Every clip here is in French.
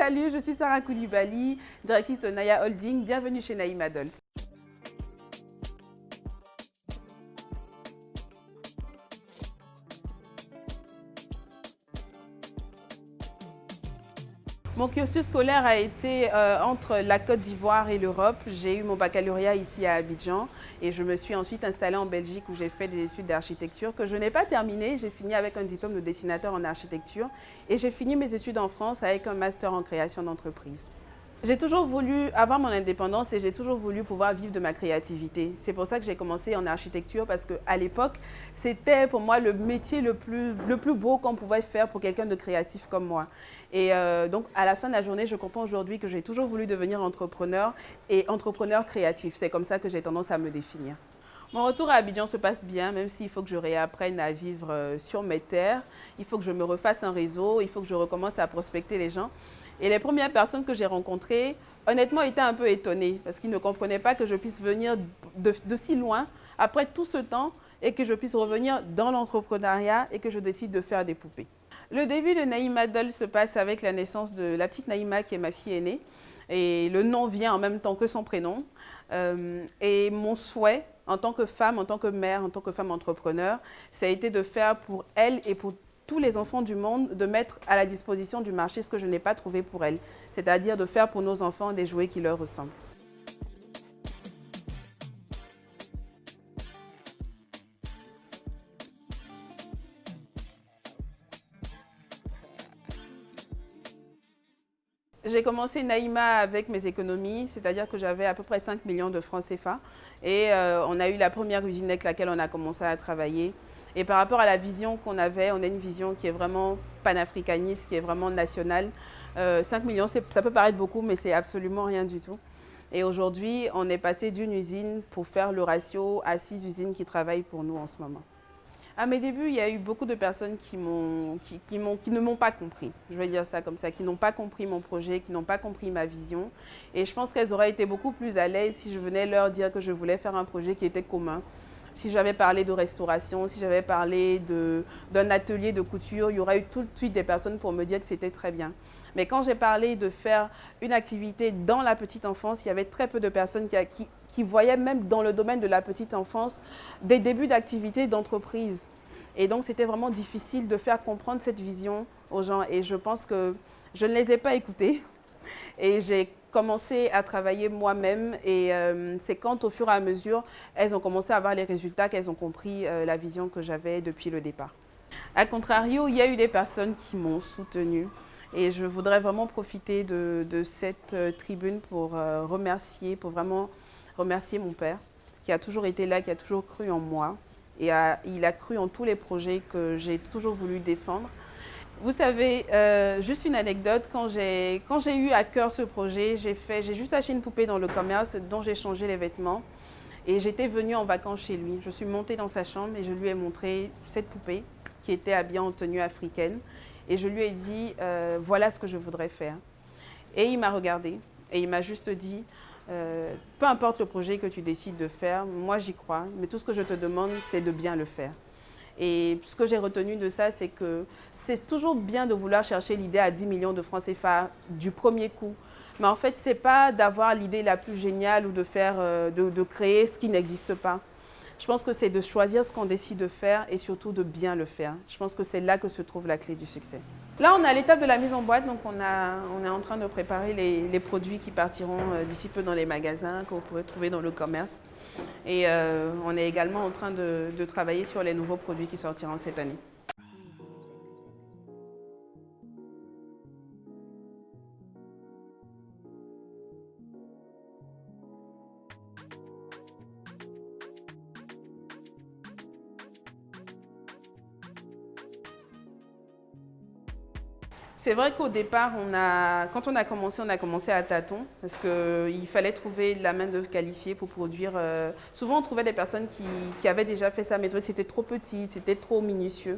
Salut, je suis Sarah Koulibaly, directrice de Naya Holding. Bienvenue chez Naïma Dolls. Mon cursus scolaire a été entre la Côte d'Ivoire et l'Europe. J'ai eu mon baccalauréat ici à Abidjan et je me suis ensuite installée en Belgique où j'ai fait des études d'architecture que je n'ai pas terminées. J'ai fini avec un diplôme de dessinateur en architecture et j'ai fini mes études en France avec un master en création d'entreprise. J'ai toujours voulu avoir mon indépendance et j'ai toujours voulu pouvoir vivre de ma créativité. C'est pour ça que j'ai commencé en architecture parce qu'à l'époque, c'était pour moi le métier le plus beau qu'on pouvait faire pour quelqu'un de créatif comme moi. Et donc, à la fin de la journée, je comprends aujourd'hui que j'ai toujours voulu devenir entrepreneur et entrepreneur créatif. C'est comme ça que j'ai tendance à me définir. Mon retour à Abidjan se passe bien, même s'il faut que je réapprenne à vivre sur mes terres. Il faut que je me refasse un réseau, il faut que je recommence à prospecter les gens. Et les premières personnes que j'ai rencontrées, honnêtement, étaient un peu étonnées parce qu'ils ne comprenaient pas que je puisse venir de si loin après tout ce temps et que je puisse revenir dans l'entrepreneuriat et que je décide de faire des poupées. Le début de Naïma Dolls se passe avec la naissance de la petite Naïma qui est ma fille aînée. Et le nom vient en même temps que son prénom. Et mon souhait, en tant que femme, en tant que mère, en tant que femme entrepreneur, ça a été de faire pour elle et pour tous les enfants du monde, de mettre à la disposition du marché ce que je n'ai pas trouvé pour elle. C'est-à-dire de faire pour nos enfants des jouets qui leur ressemblent. J'ai commencé Naïma avec mes économies, c'est-à-dire que j'avais à peu près 5 millions de francs CFA. Et on a eu la première usine avec laquelle on a commencé à travailler. Et par rapport à la vision qu'on avait, on a une vision qui est vraiment panafricaniste, qui est vraiment nationale. 5 millions, ça peut paraître beaucoup, mais c'est absolument rien du tout. Et aujourd'hui, on est passé d'une usine pour faire le ratio à 6 usines qui travaillent pour nous en ce moment. À mes débuts, il y a eu beaucoup de personnes qui ne m'ont pas compris, je vais dire ça comme ça, qui n'ont pas compris mon projet, qui n'ont pas compris ma vision. Et je pense qu'elles auraient été beaucoup plus à l'aise si je venais leur dire que je voulais faire un projet qui était commun. Si j'avais parlé de restauration, si j'avais parlé d'un atelier de couture, il y aurait eu tout de suite des personnes pour me dire que c'était très bien. Mais quand j'ai parlé de faire une activité dans la petite enfance, il y avait très peu de personnes qui voyaient même dans le domaine de la petite enfance des débuts d'activité d'entreprise. Et donc, c'était vraiment difficile de faire comprendre cette vision aux gens. Et je pense que je ne les ai pas écoutés. Et j'ai commencé à travailler moi-même. Et c'est quand, au fur et à mesure, elles ont commencé à avoir les résultats qu'elles ont compris la vision que j'avais depuis le départ. A contrario, il y a eu des personnes qui m'ont soutenue. Et je voudrais vraiment profiter de cette tribune pour vraiment remercier mon père, qui a toujours été là, qui a toujours cru en moi. Et il a cru en tous les projets que j'ai toujours voulu défendre. Vous savez, juste une anecdote, quand j'ai eu à cœur ce projet, j'ai juste acheté une poupée dans le commerce dont j'ai changé les vêtements. Et j'étais venue en vacances chez lui. Je suis montée dans sa chambre et je lui ai montré cette poupée qui était habillée en tenue africaine. Et je lui ai dit, voilà ce que je voudrais faire. Et il m'a regardé et il m'a juste dit, peu importe le projet que tu décides de faire, moi j'y crois, mais tout ce que je te demande, c'est de bien le faire. Et ce que j'ai retenu de ça, c'est que c'est toujours bien de vouloir chercher l'idée à 10 millions de francs CFA du premier coup. Mais en fait, ce n'est pas d'avoir l'idée la plus géniale ou de créer ce qui n'existe pas. Je pense que c'est de choisir ce qu'on décide de faire et surtout de bien le faire. Je pense que c'est là que se trouve la clé du succès. Là, on est à l'étape de la mise en boîte, donc on est en train de préparer les produits qui partiront d'ici peu dans les magasins, que vous pourrez trouver dans le commerce. Et on est également en train de travailler sur les nouveaux produits qui sortiront cette année. C'est vrai qu'au départ, quand on a commencé à tâtons, parce qu'il fallait trouver de la main-d'œuvre qualifiée pour produire. Souvent, on trouvait des personnes qui avaient déjà fait ça, mais c'était trop petit, c'était trop minutieux.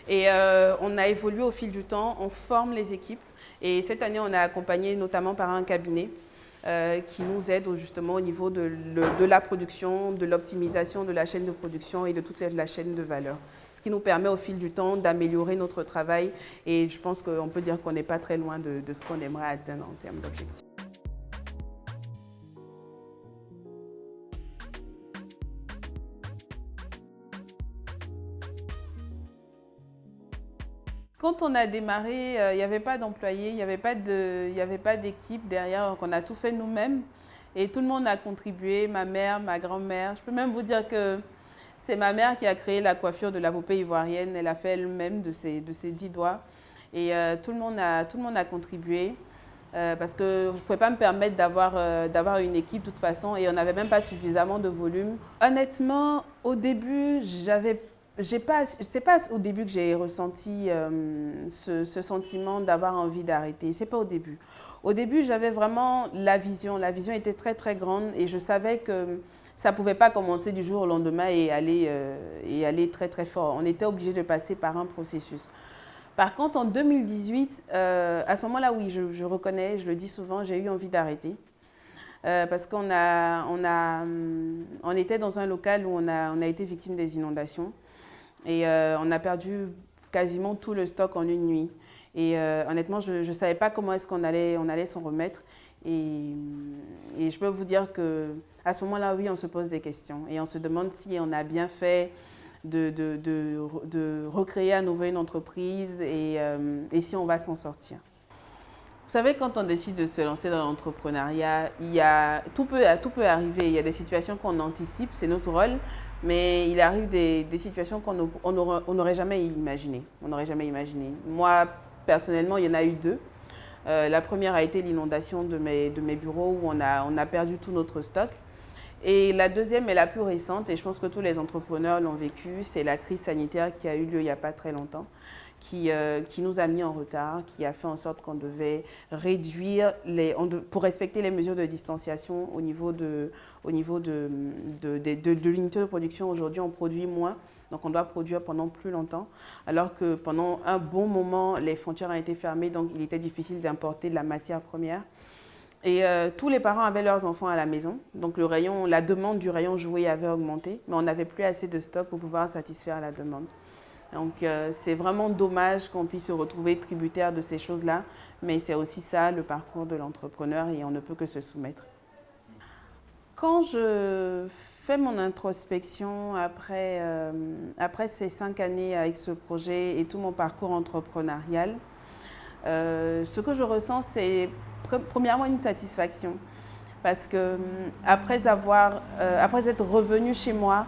Et on a évolué au fil du temps, on forme les équipes. Et cette année, on a accompagné notamment par un cabinet qui nous aident justement au niveau de la production, de l'optimisation de la chaîne de production et de toute la chaîne de valeur. Ce qui nous permet au fil du temps d'améliorer notre travail et je pense qu'on peut dire qu'on n'est pas très loin de ce qu'on aimerait atteindre en termes d'objectifs. Quand on a démarré, il n'y avait pas d'employés, il n'y avait pas d'équipe derrière, donc on a tout fait nous-mêmes et tout le monde a contribué, ma mère, ma grand-mère. Je peux même vous dire que c'est ma mère qui a créé la coiffure de la poupée ivoirienne, elle a fait elle-même de ses 10 doigts et tout le monde a contribué. Parce que je ne pouvais pas me permettre d'avoir une équipe de toute façon et on n'avait même pas suffisamment de volume. Honnêtement, au début, c'est pas au début que j'ai ressenti ce sentiment d'avoir envie d'arrêter. C'est pas au début. Au début, j'avais vraiment la vision. La vision était très très grande et je savais que ça ne pouvait pas commencer du jour au lendemain et aller très très fort. On était obligé de passer par un processus. Par contre, en 2018, à ce moment-là, oui, je reconnais, je le dis souvent, j'ai eu envie d'arrêter. Parce qu'on était dans un local où on a été victime des inondations. Et on a perdu quasiment tout le stock en une nuit. Et honnêtement, je ne savais pas comment est-ce qu'on allait s'en remettre. Et je peux vous dire qu'à ce moment-là, oui, on se pose des questions. Et on se demande si on a bien fait de recréer à nouveau une entreprise et si on va s'en sortir. Vous savez, quand on décide de se lancer dans l'entrepreneuriat, tout peut arriver. Il y a des situations qu'on anticipe, c'est notre rôle, mais il arrive des situations qu'on n'aurait jamais imaginées. On n'aurait jamais imaginé. Moi, personnellement, il y en a eu deux. La première a été l'inondation de mes bureaux où on a perdu tout notre stock. Et la deuxième est la plus récente, et je pense que tous les entrepreneurs l'ont vécu, c'est la crise sanitaire qui a eu lieu il n'y a pas très longtemps, qui nous a mis en retard, qui a fait en sorte qu'on devait réduire, pour respecter les mesures de distanciation au niveau de l'unité de production. Aujourd'hui, on produit moins, donc on doit produire pendant plus longtemps, alors que pendant un bon moment, les frontières ont été fermées, donc il était difficile d'importer de la matière première. Et tous les parents avaient leurs enfants à la maison, donc la demande du rayon jouet avait augmenté, mais on n'avait plus assez de stock pour pouvoir satisfaire la demande. Donc c'est vraiment dommage qu'on puisse se retrouver tributaire de ces choses-là, mais c'est aussi ça le parcours de l'entrepreneur et on ne peut que se soumettre. Quand je fais mon introspection après ces 5 années avec ce projet et tout mon parcours entrepreneurial, ce que je ressens, c'est premièrement une satisfaction. Parce que après être revenue chez moi,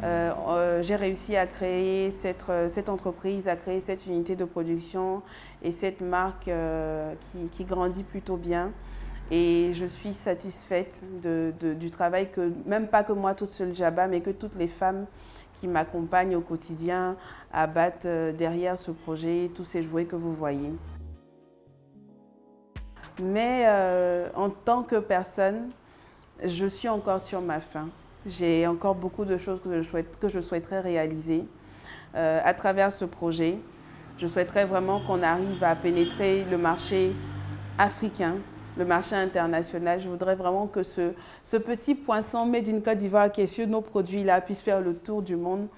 j'ai réussi à créer cette entreprise, à créer cette unité de production et cette marque qui grandit plutôt bien. Et je suis satisfaite du travail que, même pas que moi toute seule j'abats, mais que toutes les femmes qui m'accompagnent au quotidien abattent derrière ce projet, tous ces jouets que vous voyez. Mais en tant que personne, je suis encore sur ma faim. J'ai encore beaucoup de choses que je souhaiterais réaliser à travers ce projet. Je souhaiterais vraiment qu'on arrive à pénétrer le marché africain, le marché international. Je voudrais vraiment que ce petit poisson made in Côte d'Ivoire qui est sur nos produits-là puisse faire le tour du monde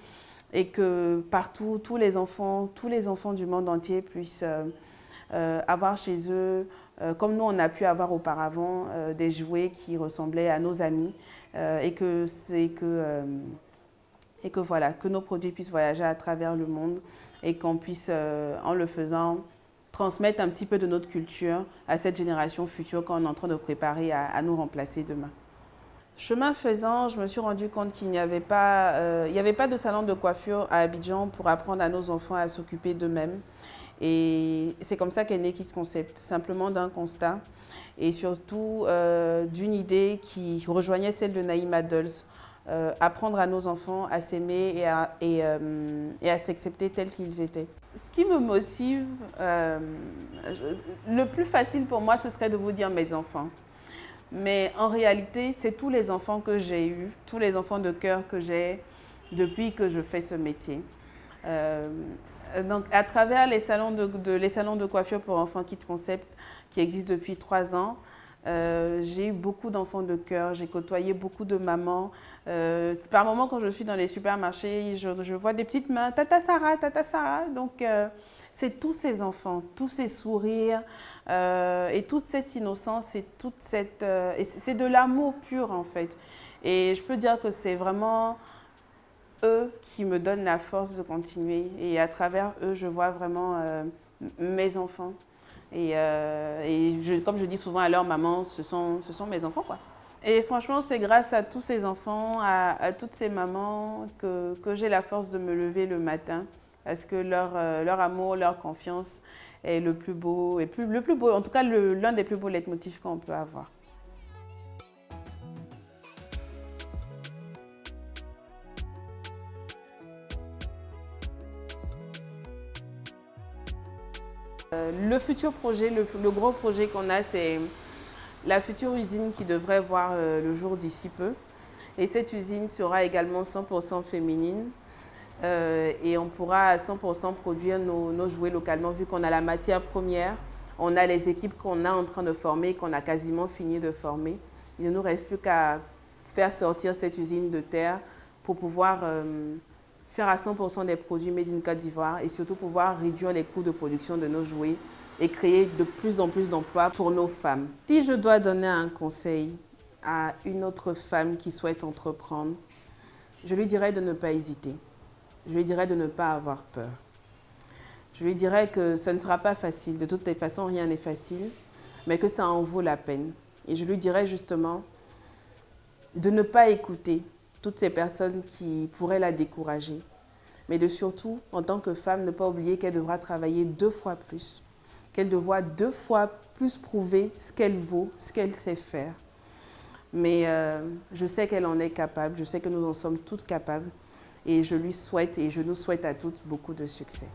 et que partout, tous les enfants du monde entier puissent avoir chez eux, comme nous on a pu avoir auparavant, des jouets qui ressemblaient à nos amis et que voilà, que nos produits puissent voyager à travers le monde et qu'on puisse, en le faisant, transmettre un petit peu de notre culture à cette génération future qu'on est en train de préparer à nous remplacer demain. Chemin faisant, je me suis rendu compte qu'il n'y avait pas de salon de coiffure à Abidjan pour apprendre à nos enfants à s'occuper d'eux-mêmes. Et c'est comme ça qu'est né Kids Concept, simplement d'un constat et surtout d'une idée qui rejoignait celle de Naïma Dolls. Apprendre à nos enfants à s'aimer et à s'accepter tels qu'ils étaient. Ce qui me motive, le plus facile pour moi, ce serait de vous dire mes enfants. Mais en réalité, c'est tous les enfants que j'ai eus, tous les enfants de cœur que j'ai depuis que je fais ce métier. Donc, à travers les salons de coiffure pour enfants Kids Concept qui existent depuis 3 ans, J'ai eu beaucoup d'enfants de cœur, j'ai côtoyé beaucoup de mamans. Par moments, quand je suis dans les supermarchés, je vois des petites mains, Tata Sarah, Tata Sarah. Donc, c'est tous ces enfants, tous ces sourires et toute cette innocence et et c'est de l'amour pur en fait. Et je peux dire que c'est vraiment eux qui me donnent la force de continuer. Et à travers eux, je vois vraiment mes enfants. Comme je dis souvent à leur maman, ce sont mes enfants, quoi. Et franchement, c'est grâce à tous ces enfants, à toutes ces mamans que j'ai la force de me lever le matin. Parce que leur amour, leur confiance est le plus beau, et le plus beau, en tout cas l'un des plus beaux leitmotifs qu'on peut avoir. Le futur projet, le gros projet qu'on a, c'est la future usine qui devrait voir le jour d'ici peu. Et cette usine sera également 100% féminine et on pourra à 100% produire nos jouets localement vu qu'on a la matière première, on a les équipes qu'on est en train de former, qu'on a quasiment fini de former. Il ne nous reste plus qu'à faire sortir cette usine de terre pour pouvoir faire à 100% des produits made in Côte d'Ivoire et surtout pouvoir réduire les coûts de production de nos jouets et créer de plus en plus d'emplois pour nos femmes. Si je dois donner un conseil à une autre femme qui souhaite entreprendre, je lui dirais de ne pas hésiter. Je lui dirais de ne pas avoir peur. Je lui dirais que ce ne sera pas facile. De toutes les façons, rien n'est facile, mais que ça en vaut la peine. Et je lui dirais justement de ne pas écouter toutes ces personnes qui pourraient la décourager, mais de surtout, en tant que femme, ne pas oublier qu'elle devra travailler 2 fois plus, qu'elle devra 2 fois plus prouver ce qu'elle vaut, ce qu'elle sait faire. Mais je sais qu'elle en est capable, je sais que nous en sommes toutes capables et je lui souhaite et je nous souhaite à toutes beaucoup de succès.